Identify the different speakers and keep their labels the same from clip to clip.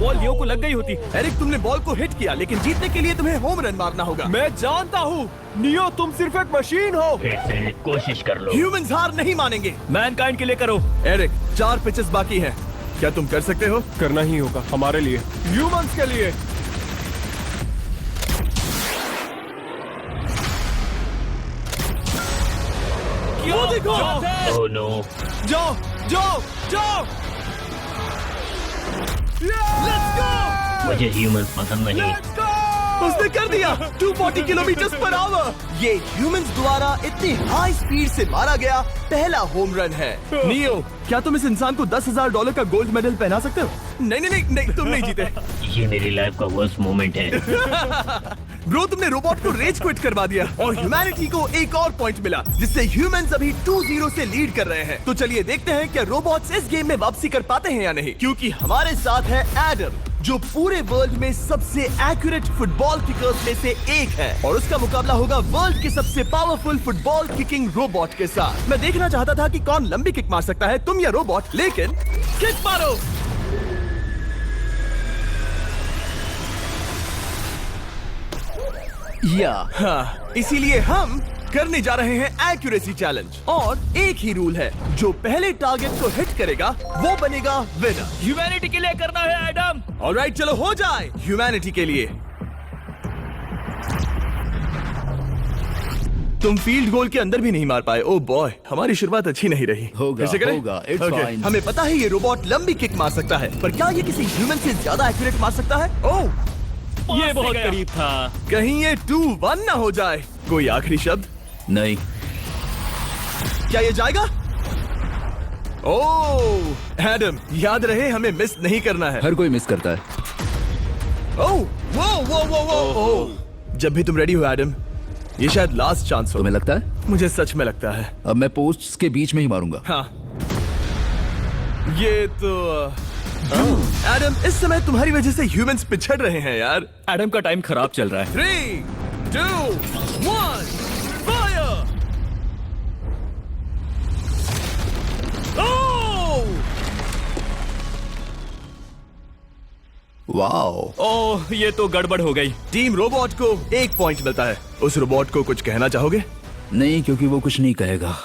Speaker 1: Ball लियो को लग गई होती।
Speaker 2: एरिक, तुमने बॉल को हिट किया, लेकिन जीतने के लिए तुम्हें होम रन मारना होगा।
Speaker 1: मैं जानता हूँ नियो, तुम सिर्फ एक मशीन हो।
Speaker 3: फिर से कोशिश कर लो।
Speaker 2: ह्यूमंस हार नहीं मानेंगे।
Speaker 1: मैनकाइंड के लिए करो।
Speaker 2: एरिक, 4 पिचेस बाकी हैं। क्या तुम कर सकते हो?
Speaker 4: करना ही होगा हमारे लिए,
Speaker 1: ह्यूमंस के लिए।
Speaker 2: वो देखो।
Speaker 3: Oh no.
Speaker 2: जाओ जाओ जाओ। Let's go.
Speaker 3: मुझे ह्यूमंस पसंद नहीं।
Speaker 2: उसने कर दिया 240 किलोमीटर पर आवर। ये ह्यूमंस द्वारा इतनी हाई स्पीड से मारा गया पहला होम रन है। नियो, क्या तुम इस इंसान को $10,000 का गोल्ड मेडल पहना सकते हो? नहीं नहीं नहीं, नहीं तुम नहीं जीते।
Speaker 3: ये मेरी लाइफ का वर्स्ट मोमेंट है।
Speaker 2: ब्रो, तुमने रोबोट को रेज क्विट करवा दिया और ह्यूमैनिटी को एक और पॉइंट मिला, जिससे ह्यूमंस अभी 2-0 से लीड कर रहे हैं। तो चलिए देखते हैं क्या रोबोट्स इस गेम में वापसी कर पाते हैं या नहीं, क्योंकि हमारे साथ है एडम, जो पूरे वर्ल्ड में सबसे एक्यूरेट फुटबॉल किकर्स में से एक है, और उसका मुकाबला होगा वर्ल्ड के सबसे पावरफुल फुटबॉल किकिंग रोबोट के साथ। मैं देखना चाहता था कि कौन लंबी किक मार सकता है, तुम या रोबोट, लेकिन किक मारो। हाँ, इसीलिए हम करने जा रहे हैं एक्यूरेसी चैलेंज, और एक ही रूल है, जो पहले टारगेट को हिट करेगा वो बनेगा विनर।
Speaker 1: ह्यूमैनिटी के लिए करना है एडम।
Speaker 2: ऑलराइट, चलो हो जाए ह्यूमैनिटी के लिए। तुम फील्ड गोल के अंदर भी नहीं मार पाए। ओ बॉय, हमारी शुरुआत अच्छी नहीं रही।
Speaker 5: होगा,
Speaker 2: फिर से करें?
Speaker 5: होगा, it's
Speaker 2: Okay.
Speaker 5: fine.
Speaker 2: हमें पता है ये रोबोट लंबी किक मार सकता है, पर क्या ये किसी ह्यूमन से ज्यादा एक्यूरेट मार सकता है? ओह,
Speaker 1: ये बहुत करीब था।
Speaker 2: कहीं ये 2-1 ना हो जाए। कोई आखिरी शब्द?
Speaker 5: नहीं।
Speaker 2: क्या ये जाएगा? ओह एडम, याद रहे हमें मिस नहीं करना है।
Speaker 5: हर कोई मिस करता है।
Speaker 2: ओह वो वो वो वो ओह। जब भी तुम रेडी हो एडम, ये शायद लास्ट चांस हो।
Speaker 5: तुम्हें लगता है?
Speaker 2: मुझे सच में लगता है।
Speaker 5: अब मैं पोस्ट्स के बीच में ही मारूंगा।
Speaker 2: हाँ, ये तो एडम, इस समय तुम्हारी वजह से ह्यूमंस पिछड़ रहे हैं यार।
Speaker 1: एडम का टाइम खराब चल रहा है।
Speaker 2: 3, 2, 1, फायर! ओह!
Speaker 5: वाओ।
Speaker 1: ओह, ये तो गड़बड़ हो गई।
Speaker 2: टीम रोबोट को 1 पॉइंट मिलता है। उस रोबोट को कुछ कहना चाहोगे?
Speaker 5: नहीं, क्योंकि वो कुछ नहीं कहेगा।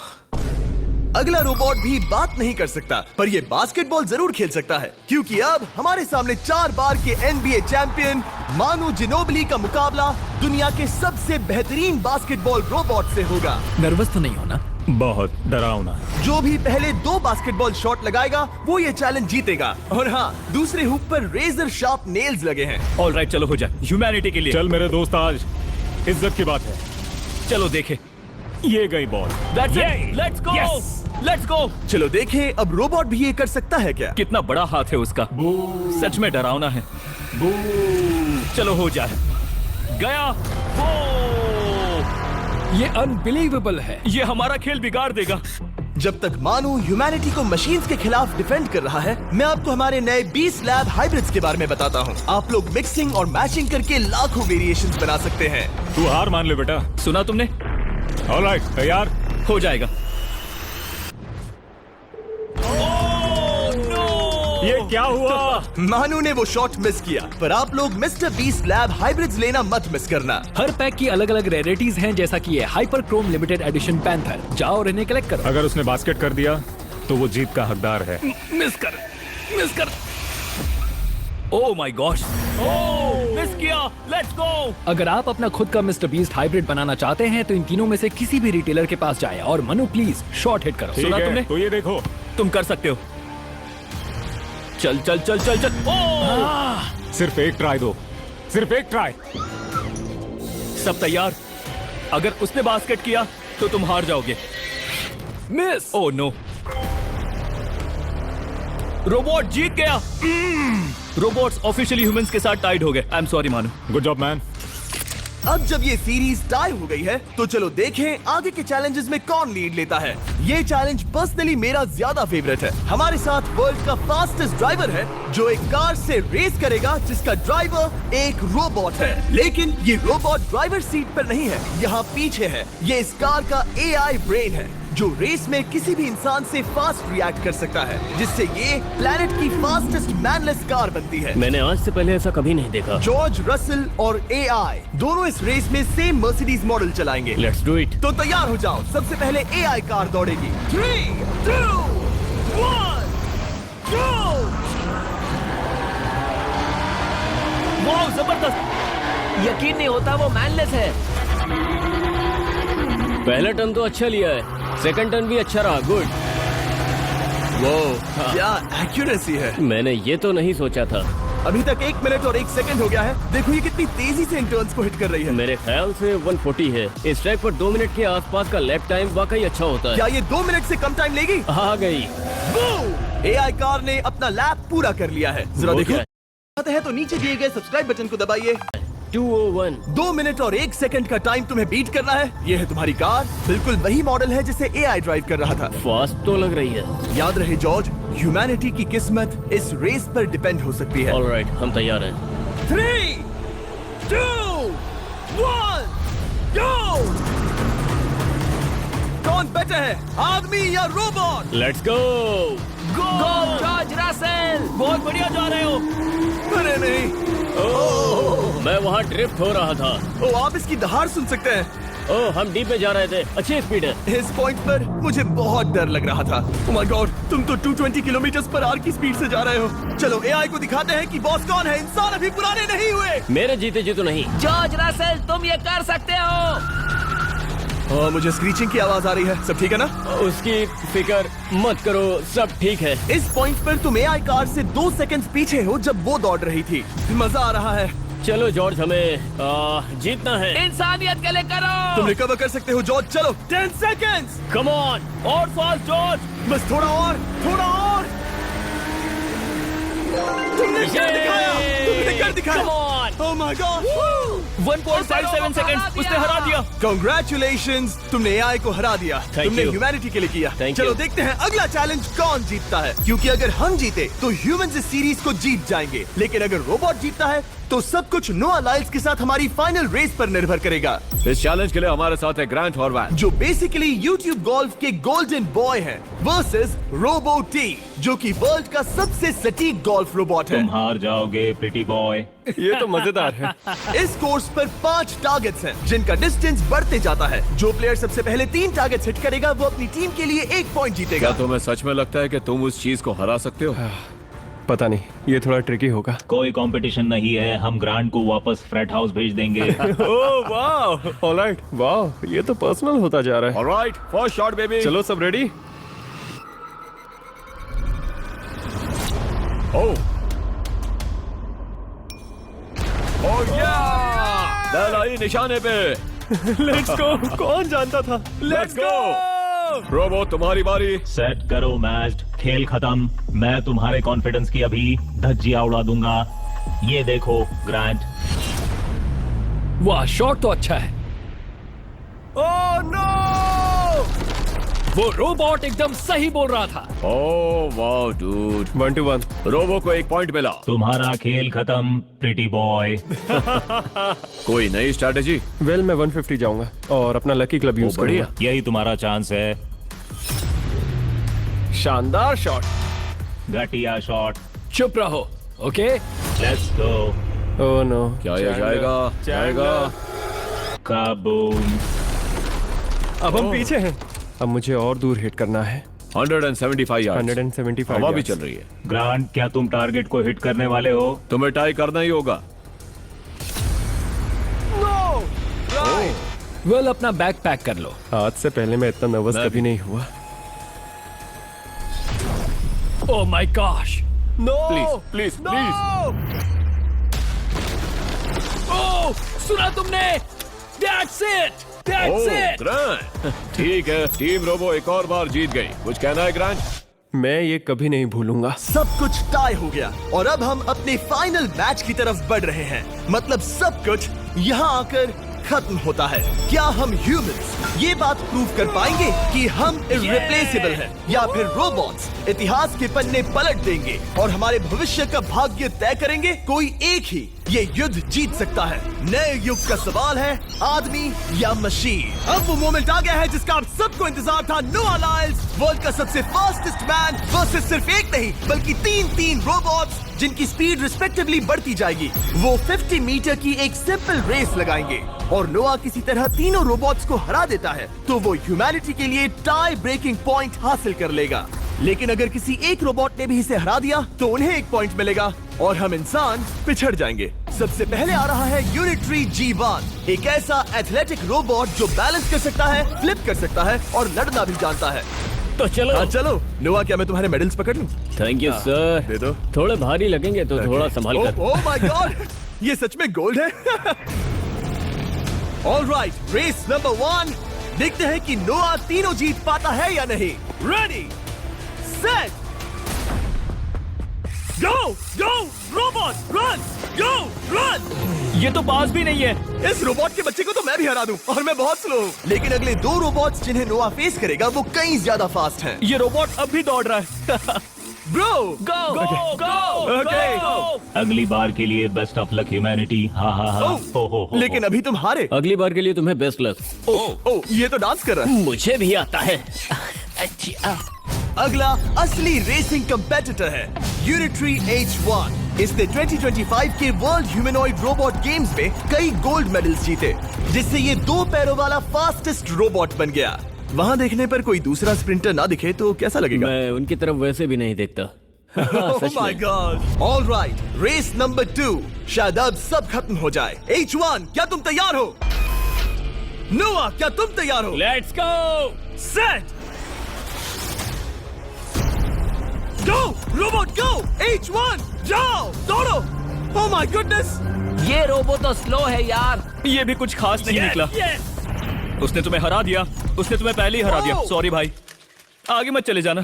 Speaker 2: अगला रोबोट भी बात नहीं कर सकता, पर ये बास्केटबॉल जरूर खेल सकता है, क्योंकि अब हमारे सामने 4 बार के NBA चैंपियन मानू जिनोबिली का मुकाबला दुनिया के सबसे बेहतरीन बास्केटबॉल रोबोट से होगा।
Speaker 5: नर्वस तो नहीं होना?
Speaker 1: बहुत डरावना।
Speaker 2: जो भी पहले 2 बास्केटबॉल शॉट लगाएगा वो ये चैलेंज जीतेगा। और हाँ, दूसरे हुक पर रेजर शार्प नेल्स लगे हैं।
Speaker 1: ऑलराइट, चलो हो जाए ह्यूमैनिटी के लिए।
Speaker 4: चल मेरे दोस्त, आज इज्जत की बात है।
Speaker 1: चलो देखे।
Speaker 4: ये गई ball.
Speaker 1: That's it. Let's go.
Speaker 4: Yes.
Speaker 1: Let's go.
Speaker 2: चलो देखें अब रोबोट भी ये कर सकता है क्या?
Speaker 1: कितना बड़ा हाथ है उसका। सच में डरावना है। चलो हो जाए। गया। वो
Speaker 5: ये अनबिलीवेबल है।
Speaker 1: ये हमारा खेल बिगाड़ देगा।
Speaker 2: जब तक मानू ह्यूमैनिटी को मशीन्स के खिलाफ डिफेंड कर रहा है, मैं आपको हमारे नए 20 लैब हाइब्रिड्स के बारे में बताता हूँ। आप लोग मिक्सिंग और मैचिंग करके लाखों वेरिएशंस बना सकते हैं।
Speaker 4: तू हार मान ले बेटा।
Speaker 1: सुना तुमने?
Speaker 4: ऑलराइट, तैयार?
Speaker 1: हो जाएगा।
Speaker 4: ये क्या हुआ?
Speaker 2: मानू ने वो शॉट मिस किया, पर आप लोग मिस्टर 20 लैब हाइब्रिड्स लेना मत मिस करना।
Speaker 6: हर पैक की अलग अलग रेयरिटीज हैं, जैसा कि ये hyper Chrome limited edition panther. जाओ और इन्हें कलेक्ट करो।
Speaker 4: अगर उसने बास्केट कर दिया तो वो जीत का हकदार है।
Speaker 1: मिस कर। Oh my gosh. Oh, miss किया। Let's go.
Speaker 6: अगर आप अपना खुद का मिस्टर बीस्ट हाइब्रिड बनाना चाहते हैं तो इन तीनों में से किसी भी रिटेलर के पास जाए और मनु प्लीज शॉट हिट करो।
Speaker 4: ठीक
Speaker 1: सुना
Speaker 4: है,
Speaker 1: तुमने?
Speaker 4: तो ये देखो।
Speaker 1: तुम कर सकते हो। चल। ओह!
Speaker 4: सिर्फ एक ट्राई दो, सिर्फ एक ट्राई।
Speaker 1: सब तैयार? अगर उसने बास्केट किया तो तुम हार जाओगे।
Speaker 6: मिस।
Speaker 1: ओह नो, रोबोट जीत गया। रोबोट्स ऑफिशियली ह्यूमंस के साथ टाइड हो गए। आई एम सॉरी मानू।
Speaker 4: Good job man.
Speaker 2: अब जब ये सीरीज टाई हो गई है, तो चलो देखें आगे के चैलेंजेस में कौन लीड लेता है। ये चैलेंज पर्सनली मेरा ज्यादा फेवरेट है। हमारे साथ वर्ल्ड का फास्टेस्ट ड्राइवर है, जो एक कार से रेस करेगा जिसका ड्राइवर एक रोबोट है। लेकिन ये रोबोट ड्राइवर सीट पर नहीं है, यहाँ पीछे है। ये इस कार का AI ब्रेन है, जो रेस में किसी भी इंसान से फास्ट रिएक्ट कर सकता है, जिससे ये प्लेनेट की फास्टेस्ट मैनलेस कार बनती है।
Speaker 3: मैंने आज से पहले ऐसा कभी नहीं देखा।
Speaker 2: जॉर्ज रसल और एआई दोनों इस रेस में सेम मर्सिडीज मॉडल चलाएंगे।
Speaker 3: Let's do it.
Speaker 2: तो तैयार हो जाओ, सबसे पहले एआई कार दौड़ेगी। 3, 2, 1, go!
Speaker 1: वाह जबरदस्त।
Speaker 3: यकीन नहीं होता वो मैनलेस है। पहला टर्न तो अच्छा लिया है, सेकंड टर्न भी अच्छा रहा। गुड। वो
Speaker 2: क्या एक्यूरेसी है।
Speaker 3: मैंने ये तो नहीं सोचा था।
Speaker 2: अभी तक 1 मिनट और 1 सेकंड हो गया है। देखो ये कितनी तेजी से इन टर्न्स को हिट कर रही है।
Speaker 3: मेरे ख्याल से 140 है। इस ट्रैक पर 2 मिनट के आसपास का लैप टाइम वाकई अच्छा होता है।
Speaker 2: क्या ये 2 मिनट से कम टाइम लेगी?
Speaker 3: आ गई।
Speaker 2: एआई कार ने अपना लैप पूरा कर लिया है। जरा
Speaker 3: वो
Speaker 2: देखो।
Speaker 3: क्या है?
Speaker 2: चाहते हैं तो नीचे दिए गए सब्सक्राइब बटन को दबाइए।
Speaker 3: 201।
Speaker 2: 2 मिनट और 1 सेकंड का टाइम तुम्हें बीट करना है। ये है तुम्हारी कार, बिल्कुल वही मॉडल है जिसे एआई ड्राइव कर रहा था।
Speaker 3: फास्ट तो लग रही है।
Speaker 2: याद रहे जॉर्ज, ह्यूमैनिटी की किस्मत इस रेस पर डिपेंड हो सकती है।
Speaker 3: ऑलराइट, हम तैयार हैं।
Speaker 2: 3, 2, 1, go! कौन बेटर है, आदमी या robot?
Speaker 3: Let's go.
Speaker 1: Go George Russell, बहुत बढ़िया जा रहे हो।
Speaker 2: अरे नहीं।
Speaker 3: मैं वहाँ ड्रिफ्ट हो रहा था।
Speaker 2: ओ, आप इसकी दहाड़ सुन सकते हैं।
Speaker 3: ओह, हम डीप में जा रहे थे। अच्छी स्पीड है।
Speaker 2: इस पॉइंट पर मुझे बहुत डर लग रहा था। ओह माय गॉड, तुम तो 220 किलोमीटर पर आवर की स्पीड से जा रहे हो। चलो एआई को दिखाते हैं कि बॉस कौन है। इंसान अभी पुराने नहीं हुए।
Speaker 3: मेरे जीते जी तो नहीं।
Speaker 1: जॉर्ज रसेल, तुम ये कर सकते हो।
Speaker 2: मुझे स्क्रीचिंग की आवाज आ रही है। सब ठीक है ना?
Speaker 3: उसकी फिक्र मत करो, सब ठीक है।
Speaker 2: इस पॉइंट पर तुम एआई कार से 2 सेकंड पीछे हो जब वो दौड़ रही थी। मजा आ रहा है।
Speaker 3: चलो जॉर्ज, हमें जीतना है।
Speaker 1: इंसानियत के लिए करो।
Speaker 2: तुम रिकवर कर सकते हो जॉर्ज। चलो 10 सेकंड्स।
Speaker 3: Come on.
Speaker 1: और फास्ट जॉर्ज।
Speaker 2: बस थोड़ा और, थोड़ा और। तुमने कर दिखाया, तुमने कर दिखाया।
Speaker 3: Come on.
Speaker 2: Oh my God.
Speaker 1: 1.57 seconds, उसने हरा दिया।
Speaker 2: Congratulations, तुमने एआई को हरा दिया।
Speaker 3: Thank
Speaker 2: तुमने
Speaker 3: you.
Speaker 2: ह्यूमैनिटी के लिए किया।
Speaker 3: Thank
Speaker 2: चलो
Speaker 3: you.
Speaker 2: देखते हैं अगला चैलेंज कौन जीतता है, क्योंकि अगर हम जीते तो ह्यूमंस इस सीरीज को जीत जाएंगे, लेकिन अगर रोबोट जीतता है तो सब कुछ नोआ लाइल्स के साथ हमारी फाइनल रेस पर निर्भर करेगा।
Speaker 4: इस चैलेंज के लिए हमारे साथ है ग्रांट हॉर्वैन,
Speaker 2: जो बेसिकली यूट्यूब गोल्फ के गोल्डन बॉय हैं, वर्सेस रोबो टी, जो कि वर्ल्ड का सबसे सटीक गोल्फ रोबोट है।
Speaker 7: हार जाओगे प्रिटी बॉय।
Speaker 4: ये तो मजेदार है।
Speaker 2: इस कोर्स पर 5 टारगेट्स हैं, जिनका डिस्टेंस बढ़ते जाता है। जो प्लेयर सबसे पहले 3 टारगेट्स हिट करेगा वो अपनी टीम के लिए 1 पॉइंट जीतेगा।
Speaker 4: क्या तुम्हें सच में लगता है कि तुम उस चीज को हरा सकते हो?
Speaker 8: पता नहीं, ये थोड़ा ट्रिकी होगा।
Speaker 7: कोई कंपटीशन नहीं है, हम ग्रांट को वापस फ्रेट हाउस भेज देंगे।
Speaker 8: ओह वाह, ऑलराइट, वाह, ये तो पर्सनल होता जा रहा है।
Speaker 4: Alright, first shot baby.
Speaker 8: चलो सब रेडी?
Speaker 4: ओह दलाई निशाने पे।
Speaker 8: Let's go. कौन जानता था?
Speaker 4: Let's go. रोबो, तुम्हारी बारी।
Speaker 7: सेट करो मैच, खेल खत्म। मैं तुम्हारे कॉन्फिडेंस की अभी धज्जियां उड़ा दूंगा। ये देखो ग्रांट।
Speaker 6: वाह, शॉट तो अच्छा है।
Speaker 2: Oh no!
Speaker 6: वो रोबोट एकदम सही बोल रहा था।
Speaker 4: ओह वाह डूड।
Speaker 8: 1 to 1।
Speaker 4: रोबो को 1 पॉइंट मिला।
Speaker 7: तुम्हारा खेल खत्म प्रिटी बॉय।
Speaker 4: कोई नई स्ट्रैटेजी?
Speaker 8: वेल, मैं 150 जाऊंगा और अपना लकी क्लब यूज
Speaker 4: बढ़िया।
Speaker 8: करूंगा।
Speaker 7: यही तुम्हारा चांस है।
Speaker 8: शानदार शॉट।
Speaker 7: घटिया शॉट।
Speaker 6: चुप रहो, okay?
Speaker 7: Let's go.
Speaker 8: Oh no.
Speaker 4: क्या ये जाएगा? जाएगा।
Speaker 7: काबूम।
Speaker 8: अब हम पीछे हैं। अब मुझे और दूर हिट करना है।
Speaker 4: 175 यार्ड्स।
Speaker 8: 175
Speaker 4: हवा भी
Speaker 8: yards।
Speaker 4: चल रही है।
Speaker 7: ग्रांट, क्या तुम टारगेट को हिट करने वाले हो?
Speaker 4: तुम्हें टाई करना ही होगा।
Speaker 6: वेल, अपना बैग पैक कर लो।
Speaker 8: आज से पहले मैं इतना नर्वस
Speaker 4: मैं
Speaker 8: कभी नहीं हुआ।
Speaker 6: Oh my gosh.
Speaker 2: No!
Speaker 4: Please please please.
Speaker 6: Oh, सुना तुमने? That's it! That's it!
Speaker 4: Grant, ठीक है, टीम रोबो एक और बार जीत गई। कुछ कहना है ग्रांट?
Speaker 8: मैं ये कभी नहीं भूलूंगा।
Speaker 2: सब कुछ टाई हो गया और अब हम अपने फाइनल मैच की तरफ बढ़ रहे हैं। मतलब सब कुछ यहाँ आकर खत्म होता है। क्या हम ह्यूमंस ये बात प्रूव कर पाएंगे कि हम इररिप्लेसेबल हैं, या फिर रोबोट्स इतिहास के पन्ने पलट देंगे और हमारे भविष्य का भाग्य तय करेंगे? कोई एक ही ये युद्ध जीत सकता है। नए युग का सवाल है आदमी या मशीन। अब वो मोमेंट आ गया है जिसका आप सबको इंतजार था। नोआ लाइल्स वर्ल्ड का सबसे फास्टेस्ट मैन वर्सेस सिर्फ एक नहीं बल्कि तीन रोबोट्स जिनकी स्पीड रिस्पेक्टिवली बढ़ती जाएगी। वो 50 मीटर की एक सिंपल रेस लगाएंगे और नोआ किसी तरह तीनों रोबोट्स को हरा देता है तो वो ह्यूमैनिटी के लिए टाई ब्रेकिंग पॉइंट हासिल कर लेगा। लेकिन अगर किसी एक रोबोट ने भी इसे हरा दिया तो उन्हें एक पॉइंट मिलेगा और हम इंसान पिछड़ जाएंगे। सबसे पहले आ रहा है यूनिट्री G1, एक ऐसा एथलेटिक रोबोट जो बैलेंस कर सकता है, फ्लिप कर सकता है और लड़ना भी जानता है।
Speaker 3: तो चलो।
Speaker 2: हाँ चलो। नोआ, क्या मैं तुम्हारे मेडल्स पकड़ लूं?
Speaker 3: Thank you sir.
Speaker 2: दे दो।
Speaker 3: थोड़े भारी लगेंगे तो थोड़ा संभाल कर।
Speaker 2: ओह माय गॉड, ये सच में गोल्ड है। All right, race number 1। देखते हैं कि नोआ तीनों जीत पाता है या नहीं। रेडी, सेट, गो गो रोबोट, रन, गो रन।
Speaker 1: ये तो पास भी नहीं है।
Speaker 2: इस रोबोट के बच्चे को तो मैं भी हरा दूं और मैं बहुत स्लो हूं। लेकिन अगले 2 रोबोट्स जिन्हें नोआ फेस करेगा वो कहीं ज्यादा फास्ट हैं।
Speaker 1: ये रोबोट अब भी दौड़ रहा है।
Speaker 2: ब्रो,
Speaker 1: गो गो गो
Speaker 2: Okay.
Speaker 7: अगली बार के लिए बेस्ट ऑफ लक ह्यूमैनिटी। हाँ हाँ हाँ। हो।
Speaker 2: लेकिन अभी तुम हारे।
Speaker 3: अगली बार के लिए तुम्हें बेस्ट लक।
Speaker 2: ओ, ये तो डांस कर रहा है।
Speaker 3: मुझे भी आता है।
Speaker 2: अगला असली रेसिंग कंपेटिटर है यूनिट्री H1। इसने 2025 के वर्ल्ड ह्यूमनॉइड रोबोट गेम्स में कई गोल्ड मेडल्स जीते, जिससे ये 2 पैरों वाला फास्टेस्ट रोबोट बन गया। वहाँ देखने पर कोई दूसरा स्प्रिंटर ना दिखे तो कैसा लगेगा?
Speaker 3: मैं उनकी तरफ वैसे भी नहीं देखता।
Speaker 2: Oh my God! All right, race number 2। शायद अब सब खत्म हो जाए। H1, क्या तुम तैयार हो? नोआ, क्या तुम तैयार हो?
Speaker 3: Let's go.
Speaker 2: Set, go robot go. H1, जाओ, दौड़ो। Oh my goodness!
Speaker 3: ये रोबो तो स्लो है यार।
Speaker 1: ये भी कुछ खास नहीं निकला। उसने तुम्हें हरा दिया। उसने तुम्हें पहले ही हरा दिया।
Speaker 2: Oh!
Speaker 1: सॉरी भाई, आगे मत चले जाना।